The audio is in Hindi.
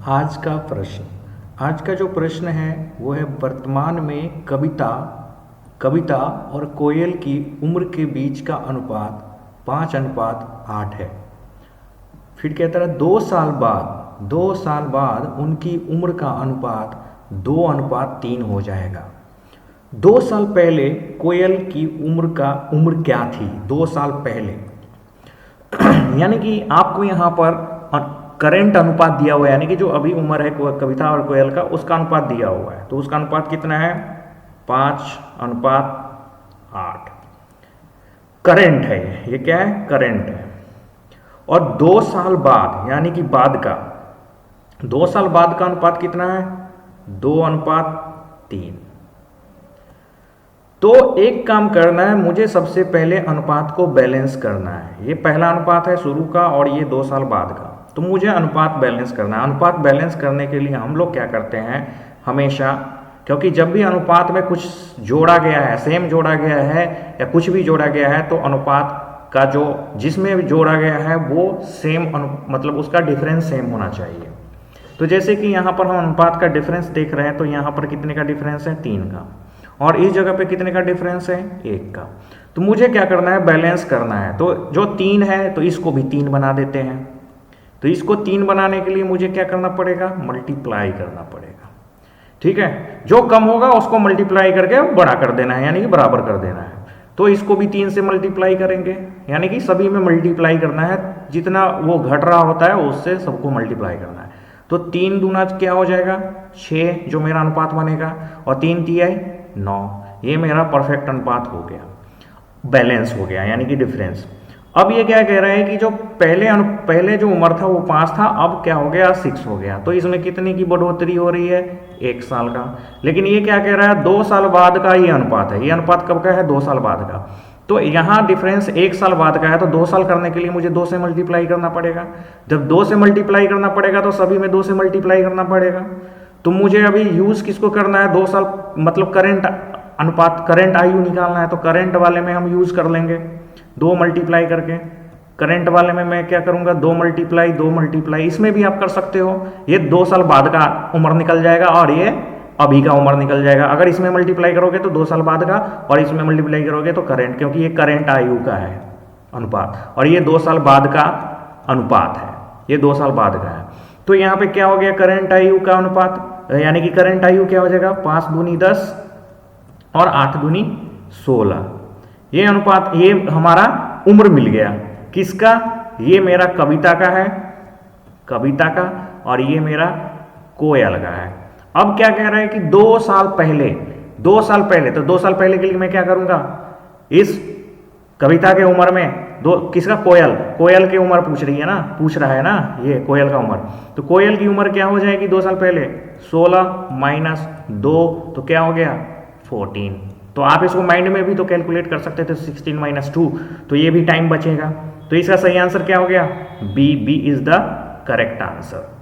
आज का जो प्रश्न है वो है वर्तमान में कविता और कोयल की उम्र के बीच का अनुपात 5:8 है। फिर कहता है 2 साल बाद उनकी उम्र का अनुपात 2:3 हो जाएगा। 2 साल पहले कोयल की उम्र क्या थी? 2 साल पहले यानी कि आपको यहाँ पर करंट अनुपात दिया हुआ है, यानी कि जो अभी उम्र है कविता और कोयल का, उसका अनुपात दिया हुआ है। तो उसका अनुपात कितना है? 5:8 करंट है। ये क्या है? करंट है। और 2 साल बाद यानी कि बाद का 2 साल बाद का अनुपात कितना है? 2:3। तो एक काम करना है, मुझे सबसे पहले अनुपात को बैलेंस करना है। ये पहला अनुपात है शुरू का और ये 2 साल बाद का, तो मुझे अनुपात बैलेंस करना है। अनुपात बैलेंस करने के लिए हम लोग क्या करते हैं हमेशा, क्योंकि जब भी अनुपात में कुछ जोड़ा गया है, सेम जोड़ा गया है या कुछ भी जोड़ा गया है, तो अनुपात का जो जिसमें जोड़ा गया है वो सेम मतलब उसका डिफरेंस सेम होना चाहिए। तो जैसे कि यहाँ पर हम अनुपात का डिफरेंस देख रहे हैं, तो यहाँ पर कितने का डिफरेंस है? 3 का। और इस जगह पे कितने का डिफरेंस है? 1 का। तो मुझे क्या करना है? बैलेंस करना है। तो जो 3 है तो इसको भी 3 बना देते हैं। तो इसको 3 बनाने के लिए मुझे क्या करना पड़ेगा? मल्टीप्लाई करना पड़ेगा। ठीक है, जो कम होगा उसको मल्टीप्लाई करके बड़ा कर देना है, यानी कि बराबर कर देना है। तो इसको भी 3 से मल्टीप्लाई करेंगे, यानी कि सभी में मल्टीप्लाई करना है। जितना वो घट रहा होता है उससे सबको मल्टीप्लाई करना है। तो 3 दूना क्या हो जाएगा? 6 जो मेरा अनुपात बनेगा, और 3 तिहाई 9। ये मेरा परफेक्ट अनुपात हो गया, बैलेंस हो गया, यानी कि डिफरेंस। अब ये क्या कह रहा है कि जो पहले जो उम्र था वो 5 था, अब क्या हो गया? 6 हो गया। तो इसमें कितने की बढ़ोतरी हो रही है? 1 साल का। लेकिन ये क्या कह रहा है? 2 साल बाद का ये अनुपात है। ये अनुपात कब का है? 2 साल बाद का। तो यहाँ डिफरेंस 1 साल बाद का है, तो 2 साल करने के लिए मुझे 2 से मल्टीप्लाई करना पड़ेगा। जब 2 से मल्टीप्लाई करना पड़ेगा तो सभी में 2 से मल्टीप्लाई करना पड़ेगा। तो मुझे अभी यूज किसको करना है? 2 साल मतलब करंट अनुपात, करंट आयु निकालना है। तो करंट वाले में हम यूज कर लेंगे 2 मल्टीप्लाई करके। करंट वाले में मैं क्या करूंगा? 2 मल्टीप्लाई। इसमें भी आप कर सकते हो। ये 2 साल बाद का उम्र निकल जाएगा और ये अभी का उम्र निकल जाएगा। अगर इसमें मल्टीप्लाई करोगे तो 2 साल बाद का, और इसमें मल्टीप्लाई करोगे तो करंट, क्योंकि ये करंट आयु का है अनुपात और ये 2 साल बाद का अनुपात है। ये 2 साल बाद का है। तो यहाँ पे क्या हो गया? करंट आयु का अनुपात, यानी कि करंट आयु क्या हो जाएगा? 5 दूनी 10 और 8 दूनी 16। ये अनुपात, ये हमारा उम्र मिल गया। किसका? ये मेरा कविता का है, कविता का, और ये मेरा कोयल का है। अब क्या कह रहा है कि 2 साल पहले तो 2 साल पहले के लिए मैं क्या करूंगा? इस कविता के उम्र में किसका? कोयल की उम्र पूछ रहा है ना, ये कोयल का उम्र। तो कोयल की उम्र क्या हो जाएगी 2 साल पहले? 16 माइनस 2, तो क्या हो गया? 14। तो आप इसको माइंड में भी तो कैलकुलेट कर सकते थे, 16 माइनस 2, तो ये भी टाइम बचेगा। तो इसका सही आंसर क्या हो गया? B is the correct answer.